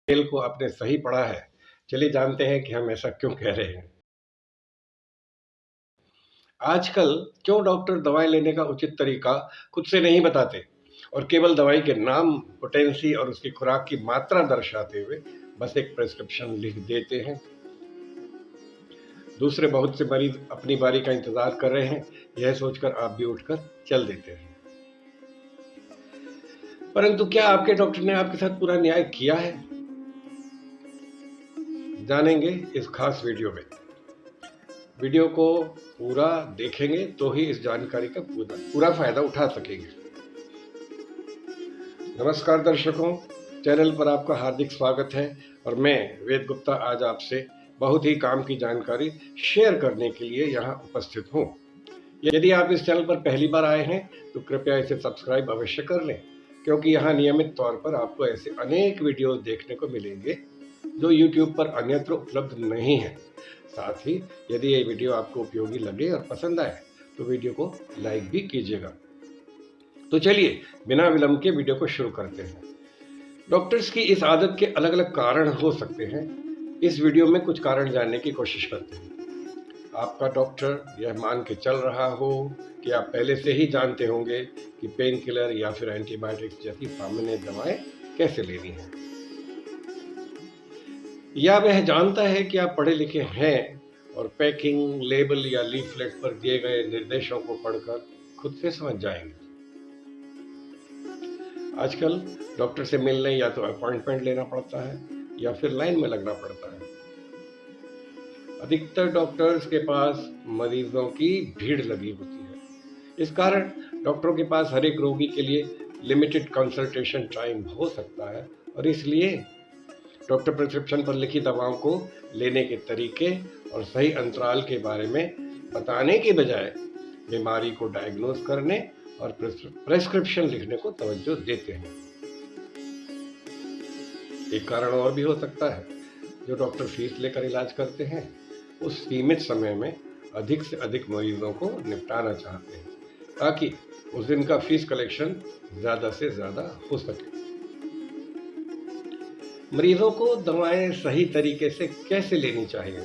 खेल को आपने सही पढ़ा है। चलिए जानते हैं कि हम ऐसा क्यों कह रहे हैं। आजकल क्यों डॉक्टर दवाएं लेने का उचित तरीका खुद से नहीं बताते और केवल दवाई के नाम, पोटेंसी और उसकी खुराक की मात्रा दर्शाते हुए बस एक प्रिस्क्रिप्शन लिख देते हैं। दूसरे बहुत से मरीज अपनी बारी का इंतजार कर रहे हैं, यह सोचकर आप भी उठकर चल देते हैं। परंतु क्या आपके डॉक्टर ने आपके साथ पूरा न्याय किया है? जानेंगे इस खास वीडियो में। वीडियो को पूरा देखेंगे तो ही इस जानकारी का पूरा फायदा उठा सकेंगे। नमस्कार दर्शकों, चैनल पर आपका हार्दिक स्वागत है और मैं वेद गुप्ता आज आपसे बहुत ही काम की जानकारी शेयर करने के लिए यहाँ उपस्थित हूँ। यदि आप इस चैनल पर पहली बार आए हैं तो कृपया इसे सब्सक्राइब अवश्य कर लें, क्योंकि यहाँ नियमित तौर पर आपको ऐसे अनेक वीडियोस देखने को मिलेंगे जो YouTube पर अन्यत्र उपलब्ध नहीं है। साथ ही यदि ये वीडियो आपको उपयोगी लगे और पसंद आए तो वीडियो को लाइक भी कीजिएगा। तो चलिए बिना विलंब के वीडियो को शुरू करते हैं। डॉक्टर्स की इस आदत के अलग अलग कारण हो सकते हैं। इस वीडियो में कुछ कारण जानने की कोशिश करते हैं। आपका डॉक्टर यह मान के चल रहा हो कि आप पहले से ही जानते होंगे कि पेन किलर या फिर एंटीबायोटिक्स जैसी सामान्य दवाएं कैसे लेनी है, या वह जानता है कि आप पढ़े लिखे हैं और पैकिंग, लेबल या लीफलेट पर दिए गए निर्देशों को पढ़कर खुद से समझ जाएंगे। आजकल डॉक्टर से मिलने या तो अपॉइंटमेंट लेना पड़ता है या फिर लाइन में लगना पड़ता है। अधिकतर डॉक्टर्स के पास मरीजों की भीड़ लगी होती है। इस कारण डॉक्टरों के पास हर एक रोगी के लिए लिमिटेड कंसल्टेशन टाइम हो सकता है और इसलिए डॉक्टर प्रिस्क्रिप्शन पर लिखी दवाओं को लेने के तरीके और सही अंतराल के बारे में बताने के बजाय बीमारी को डायग्नोज करने और प्रिस्क्रिप्शन लिखने को तवज्जो देते हैं। एक कारण और भी हो सकता है, जो डॉक्टर फीस लेकर इलाज करते हैं उस सीमित समय में अधिक से अधिक मरीजों को निपटाना चाहते हैं ताकि उस दिन का फीस कलेक्शन ज़्यादा से ज़्यादा हो सके। मरीजों को दवाएं सही तरीके से कैसे लेनी चाहिए,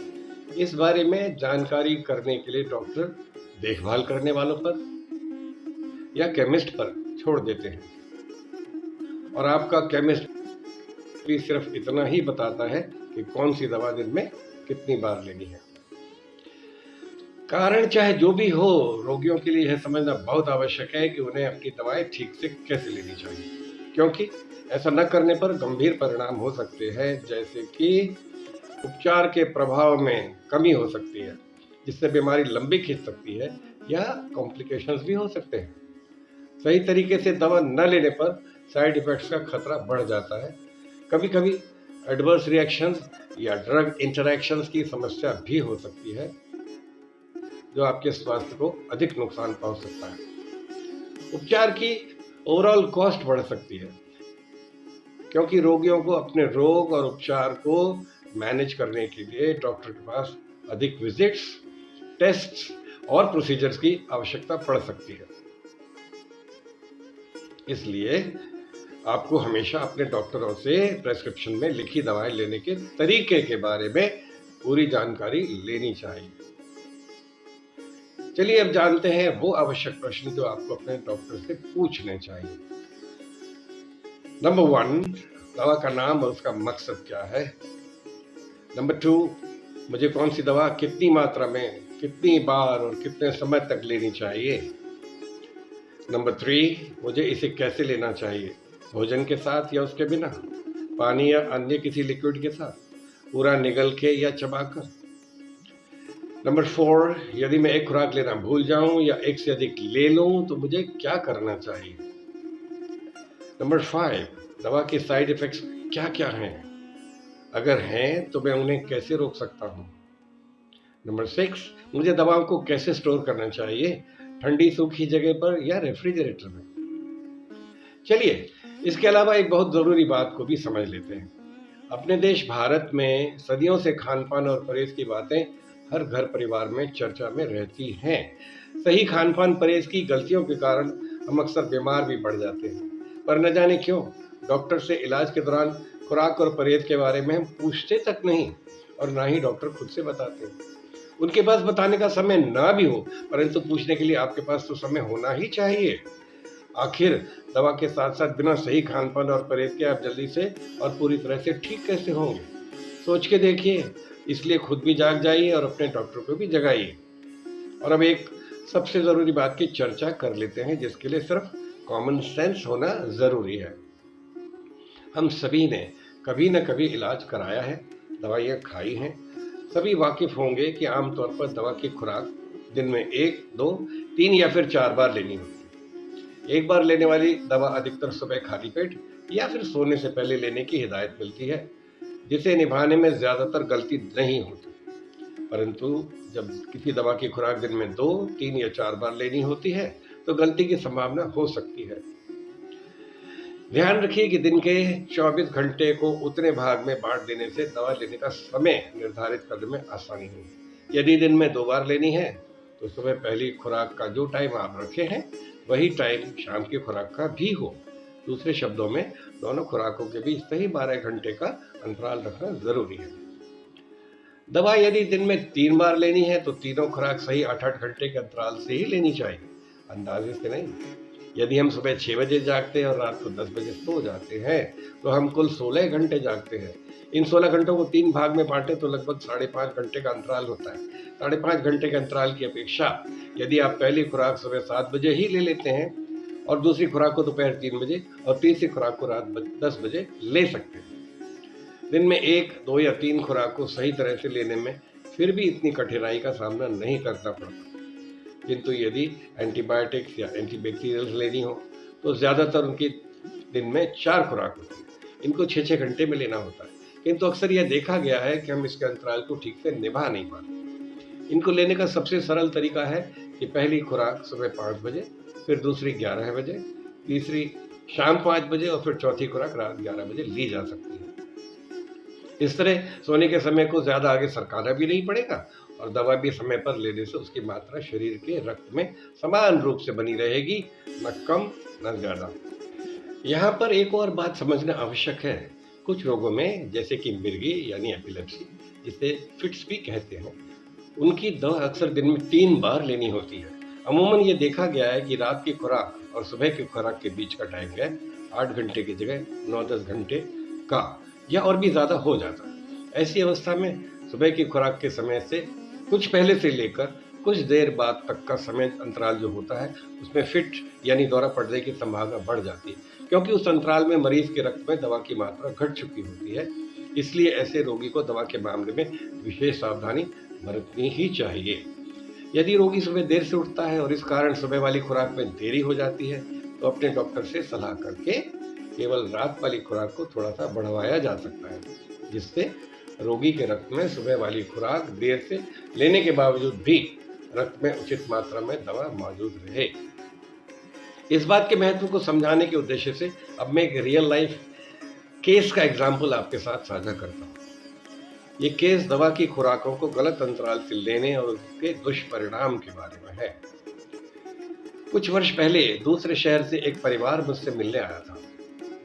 इस बारे में जानकारी करने के लिए डॉक्टर देखभाल करने वालों पर या केमिस्ट पर छोड़ देते हैं और आपका केमिस्ट भी सिर्फ इतना ही बताता है कि कौन सी दवा दिन में कितनी बार लेनी है। कारण चाहे जो भी हो, रोगियों के लिए यह समझना बहुत आवश्यक है कि उन्हें अपनी दवाएं ठीक से कैसे लेनी चाहिए, क्योंकि ऐसा न करने पर गंभीर परिणाम हो सकते हैं, जैसे कि उपचार के प्रभाव में कमी हो सकती है जिससे बीमारी लंबी खिंच सकती है या कॉम्प्लिकेशंस भी हो सकते हैं। सही तरीके से दवा न लेने पर साइड इफेक्ट्स का खतरा बढ़ जाता है। कभी कभी एडवर्स रिएक्शंस या ड्रग इंटरैक्शंस की समस्या भी हो सकती है, जो आपके स्वास्थ्य को अधिक नुकसान पहुंच सकता है। उपचार की ओवरऑल कॉस्ट बढ़ सकती है, क्योंकि रोगियों को अपने रोग और उपचार को मैनेज करने के लिए डॉक्टर के पास अधिक विजिट्स, टेस्ट्स और प्रोसीजर्स की आवश्यकता पड़ सकती है। इसलिए आपको हमेशा अपने डॉक्टरों से प्रेस्क्रिप्शन में लिखी दवाएं लेने के तरीके के बारे में पूरी जानकारी लेनी चाहिए। चलिए अब जानते हैं वो आवश्यक प्रश्न जो आपको अपने डॉक्टर से पूछने चाहिए। नंबर 1, दवा का नाम और उसका मकसद क्या है। नंबर 2, मुझे कौन सी दवा कितनी मात्रा में, कितनी बार और कितने समय तक लेनी चाहिए। नंबर 3, मुझे इसे कैसे लेना चाहिए, भोजन के साथ या उसके बिना, पानी या अन्य किसी लिक्विड के साथ, पूरा निगल के या चबाकर। नंबर 4, यदि मैं एक खुराक लेना भूल जाऊं या एक से अधिक ले लूं तो मुझे क्या करना चाहिए। नंबर 5, दवा के साइड इफेक्ट्स क्या क्या हैं, अगर हैं तो मैं उन्हें कैसे रोक सकता हूं। नंबर 6, मुझे दवाओं को कैसे स्टोर करना चाहिए, ठंडी सूखी जगह पर या रेफ्रिजरेटर में। चलिए इसके अलावा एक बहुत ज़रूरी बात को भी समझ लेते हैं। अपने देश भारत में सदियों से खान पान और परहेज की बातें हर घर परिवार में चर्चा में रहती हैं। सही खान पान परहेज की गलतियों के कारण हम अक्सर बीमार भी पड़ जाते हैं, पर न जाने क्यों डॉक्टर से इलाज के दौरान खुराक और परहेज के बारे में हम पूछते तक नहीं और ना ही डॉक्टर खुद से बताते हैं। उनके पास बताने का समय ना भी हो, परंतु पूछने के लिए आपके पास तो समय होना ही चाहिए। आखिर दवा के साथ साथ बिना सही खान पान और परहेज के आप जल्दी से और पूरी तरह से ठीक कैसे होंगे? सोच के देखिए। इसलिए खुद भी जाग जाइए और अपने डॉक्टर को भी जगाइए। और अब एक सबसे ज़रूरी बात की चर्चा कर लेते हैं, जिसके लिए सिर्फ कॉमन सेंस होना ज़रूरी है। हम सभी ने कभी न कभी इलाज कराया है, दवाइयाँ खाई हैं। सभी वाकिफ़ होंगे कि आमतौर पर दवा की खुराक दिन में 1, 2, 3 या फिर 4 बार लेनी होती है। एक बार लेने वाली दवा अधिकतर सुबह खाली पेट या फिर सोने से पहले लेने की हिदायत मिलती है, जिसे निभाने में ज़्यादातर गलती नहीं होती। परंतु जब किसी दवा की खुराक दिन में 2, 3 या 4 बार लेनी होती है, तो गलती की संभावना हो सकती है। ध्यान रखिए कि दिन के 24 घंटे को उतने भाग में बांट देने से दवा लेने का समय निर्धारित करने में आसानी होगी। यदि दिन में 2 बार लेनी है, तो सुबह पहली खुराक का जो टाइम आप रखे हैं, वही टाइम शाम की खुराक का भी हो। दूसरे शब्दों में, दोनों खुराकों के बीच सही 12 घंटे का अंतराल रखना जरूरी है। दवा यदि दिन में 3 बार लेनी है, तो तीनों खुराक सही 8-8 घंटे के अंतराल से ही लेनी चाहिए, अंदाजे से नहीं। यदि हम सुबह 6 बजे जागते हैं और रात को 10 बजे सो जाते हैं, तो हम कुल 16 घंटे जागते हैं। इन 16 घंटों को 3 भाग में बांटे तो लगभग 5.5 घंटे का अंतराल होता है। 5.5 घंटे के अंतराल की अपेक्षा यदि आप पहली खुराक सुबह 7 बजे ही ले लेते हैं और दूसरी खुराक को दोपहर 3 बजे और तीसरी खुराक को रात 10 बजे ले सकते हैं। दिन में 1, 2 या 3 खुराक को सही तरह से लेने में फिर भी इतनी कठिनाई का सामना नहीं करना पड़ता। किंतु यदि एंटीबायोटिक्स या एंटीबैक्टीरियल्स लेनी हो, तो ज़्यादातर उनकी दिन में 4 खुराक होती है। इनको 6-6 घंटे में लेना होता है, किंतु अक्सर यह देखा गया है कि हम इसके अंतराल को ठीक से निभा नहीं पाते। इनको लेने का सबसे सरल तरीका है कि पहली खुराक सुबह 5 बजे, फिर दूसरी 11 बजे, तीसरी शाम 5 बजे और फिर चौथी खुराक रात 11 बजे ली जा सकती है। इस तरह सोने के समय को ज़्यादा आगे सरकाना भी नहीं पड़ेगा और दवा भी समय पर लेने से उसकी मात्रा शरीर के रक्त में समान रूप से बनी रहेगी, न कम न ज़्यादा। यहाँ पर एक और बात समझना आवश्यक है। कुछ रोगों में, जैसे कि मिर्गी यानी एपिलेप्सी, जिसे फिट्स भी कहते हैं, उनकी दवा अक्सर दिन में 3 बार लेनी होती है। अमूमन ये देखा गया है कि रात की खुराक और सुबह की खुराक के बीच का टाइम गैप 8 घंटे की जगह 9-10 घंटे का या और भी ज़्यादा हो जाता है। ऐसी अवस्था में सुबह की खुराक के समय से कुछ पहले से लेकर कुछ देर बाद तक का समय अंतराल जो होता है, उसमें फिट यानी दौरा पड़ने की संभावना बढ़ जाती है, क्योंकि उस अंतराल में मरीज के रक्त में दवा की मात्रा घट चुकी होती है। इसलिए ऐसे रोगी को दवा के मामले में विशेष सावधानी बरतनी ही चाहिए। यदि रोगी सुबह देर से उठता है और इस कारण सुबह वाली खुराक में देरी हो जाती है, तो अपने डॉक्टर से सलाह करके केवल रात वाली खुराक को थोड़ा सा बढ़वाया जा सकता है, जिससे रोगी के रक्त में सुबह वाली खुराक देर से लेने के बावजूद भी रक्त में उचित मात्रा में दवा मौजूद रहे। इस बात के महत्व को समझाने के उद्देश्य से अब मैं एक रियल लाइफ केस का एग्जाम्पल आपके साथ साझा करता हूँ। ये केस दवा की खुराकों को गलत अंतराल से लेने और उसके दुष्परिणाम के बारे में है। कुछ वर्ष पहले दूसरे शहर से एक परिवार मुझसे मिलने आया था।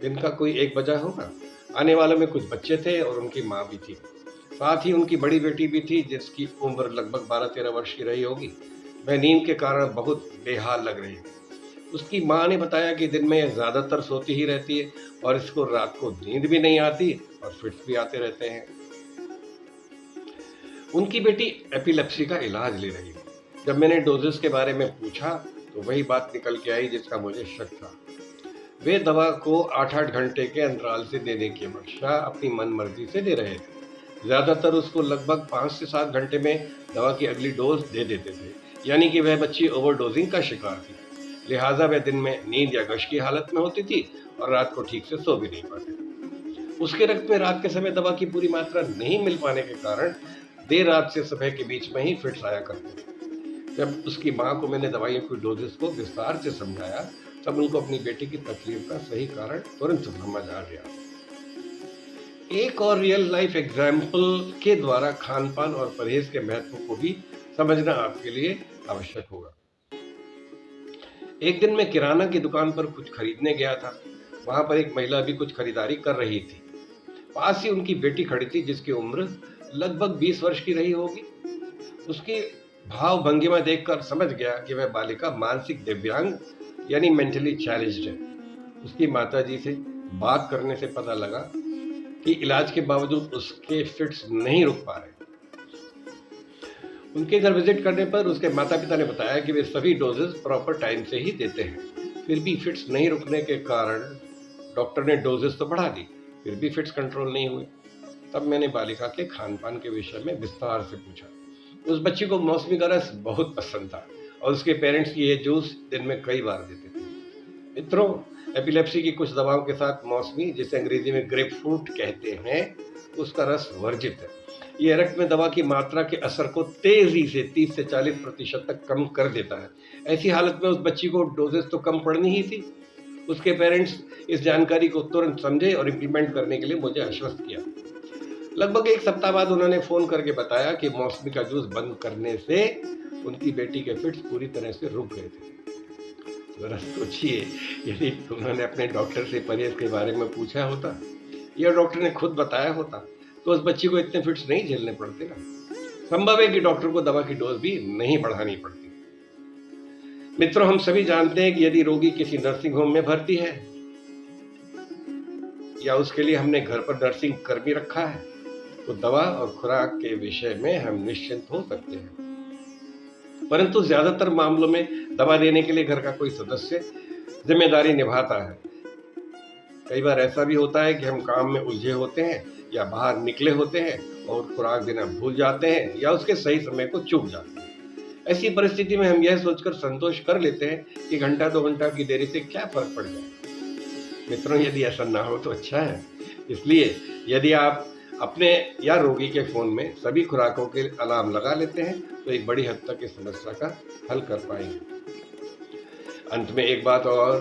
दिन का कोई 1 बजा होगा। आने वालों में कुछ बच्चे थे और उनकी माँ भी थी। साथ ही उनकी बड़ी बेटी भी थी, जिसकी उम्र लगभग 12-13 वर्ष की रही होगी। वह नींद के कारण बहुत बेहाल लग रही थी। उसकी माँ ने बताया कि दिन में यह ज़्यादातर सोती ही रहती है और इसको रात को नींद भी नहीं आती और फिट्स भी आते रहते हैं। उनकी बेटी एपिलेप्सी का इलाज ले रही थी। जब मैंने डोजेस के बारे में पूछा, तो वही बात निकल के आई जिसका मुझे शक था। वे दवा को 8-8 घंटे के अंतराल से देने की अपेक्षा अपनी मनमर्जी से दे रहे थे। ज़्यादातर उसको लगभग 5 से 7 घंटे में दवा की अगली डोज दे देते थे, यानी कि वह बच्ची ओवरडोजिंग का शिकार थी। लिहाजा वह दिन में नींद या गश की हालत में होती थी और रात को ठीक से सो भी नहीं पाते थे। उसके रक्त में रात के समय दवा की पूरी मात्रा नहीं मिल पाने के कारण देर रात से सुबह के बीच में ही फिट्स आया करते थे। जब उसकी माँ को मैंने दवाइयों की डोजेस को विस्तार से समझाया, तब उनको अपनी बेटी की तकलीफ का सही कारण तुरंत समझ आ गया। एक और रियल लाइफ एग्जाम्पल के द्वारा खान पान और परहेज के महत्व को भी समझना आपके लिए आवश्यक होगा। एक दिन मैं किराना की दुकान पर कुछ खरीदने गया था। वहां पर एक महिला भी कुछ खरीदारी कर रही थी। पास ही उनकी बेटी खड़ी थी जिसकी उम्र लगभग 20 वर्ष की रही होगी। उसकी भाव भंगिमा देखकर समझ गया कि वह बालिका मानसिक दिव्यांग यानी मेंटली चैलेंज्ड है। उसकी माताजी से बात करने से पता लगा कि इलाज के बावजूद उसके फिट्स नहीं रुक पा रहे। उनके घर विजिट करने पर उसके माता पिता ने बताया कि वे सभी डोजेस प्रॉपर टाइम से ही देते हैं, फिर भी फिट्स नहीं रुकने के कारण डॉक्टर ने डोजेस तो बढ़ा दी, फिर भी फिट्स कंट्रोल नहीं हुए। तब मैंने बालिका के खान पान के विषय में विस्तार से पूछा। उस बच्ची को मौसमी का रस बहुत पसंद था और उसके पेरेंट्स ये जूस दिन में कई बार देते थे। मित्रों, एपिलेप्सी की कुछ दवाओं के साथ मौसमी, जिसे अंग्रेजी में ग्रेप फ्रूट कहते हैं, उसका रस वर्जित है। ये रक्त में दवा की मात्रा के असर को तेजी से 30 से 40% तक कम कर देता है। ऐसी हालत में उस बच्ची को डोजेस तो कम पड़नी ही थी। उसके पेरेंट्स इस जानकारी को तुरंत समझे और इम्प्लीमेंट करने के लिए मुझे आश्वस्त किया। लगभग एक सप्ताह बाद उन्होंने फोन करके बताया कि मौसमी का जूस बंद करने से उनकी बेटी के फिट्स पूरी तरह से रुक गए थे। जरा सोचिए, यदि उन्होंने अपने डॉक्टर से परहेज के बारे में पूछा होता या डॉक्टर ने खुद बताया होता तो उस बच्ची को इतने फिट्स नहीं झेलने पड़ते ना। संभव है कि डॉक्टर को दवा की डोज भी नहीं बढ़ानी पड़ती। मित्रों, हम सभी जानते हैं कि यदि रोगी किसी नर्सिंग होम में भर्ती है या उसके लिए हमने घर पर नर्सिंग कर्मी रखा है तो दवा और खुराक के विषय में हम निश्चिंत हो सकते हैं। परंतु ज्यादातर मामलों में दवा देने के लिए घर का कोई सदस्य जिम्मेदारी निभाता है। कई बार ऐसा भी होता है कि हम काम में उलझे होते हैं या बाहर निकले होते हैं और खुराक देना भूल जाते हैं या उसके सही समय को चूक जाते हैं। ऐसी परिस्थिति में हम यह सोचकर संतोष कर लेते हैं कि घंटा 2 घंटा की देरी से क्या फर्क पड़ जाए। मित्रों, यदि ऐसा ना हो तो अच्छा है। इसलिए यदि आप अपने या रोगी के फोन में सभी खुराकों के अलार्म लगा लेते हैं तो एक बड़ी हद तक इस समस्या का हल कर पाएंगे। अंत में एक बात और,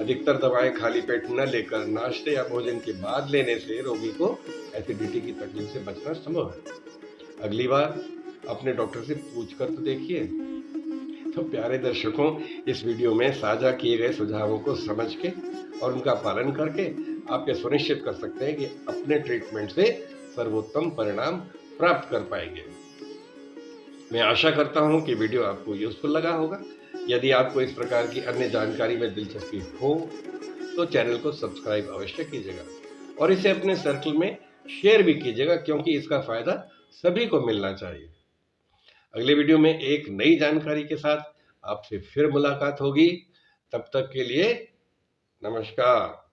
अधिकतर दवाएं खाली पेट न लेकर नाश्ते या भोजन के बाद लेने से रोगी को एसिडिटी की तकलीफ से बचना संभव है। अगली बार अपने डॉक्टर से पूछ कर तो देखिए। तो प्यारे दर्शकों, इस वीडियो में साझा किए गए सुझावों को समझ के और उनका पालन करके आप ये सुनिश्चित कर सकते हैं कि अपने ट्रीटमेंट से सर्वोत्तम परिणाम प्राप्त कर पाएंगे। मैं आशा करता हूं कि वीडियो आपको यूजफुल लगा होगा। यदि आपको इस प्रकार की अन्य जानकारी में दिलचस्पी हो तो चैनल को सब्सक्राइब अवश्य कीजिएगा और इसे अपने सर्कल में शेयर भी कीजिएगा, क्योंकि इसका फायदा सभी को मिलना चाहिए। अगले वीडियो में एक नई जानकारी के साथ आपसे फिर मुलाकात होगी। तब तक के लिए नमस्कार।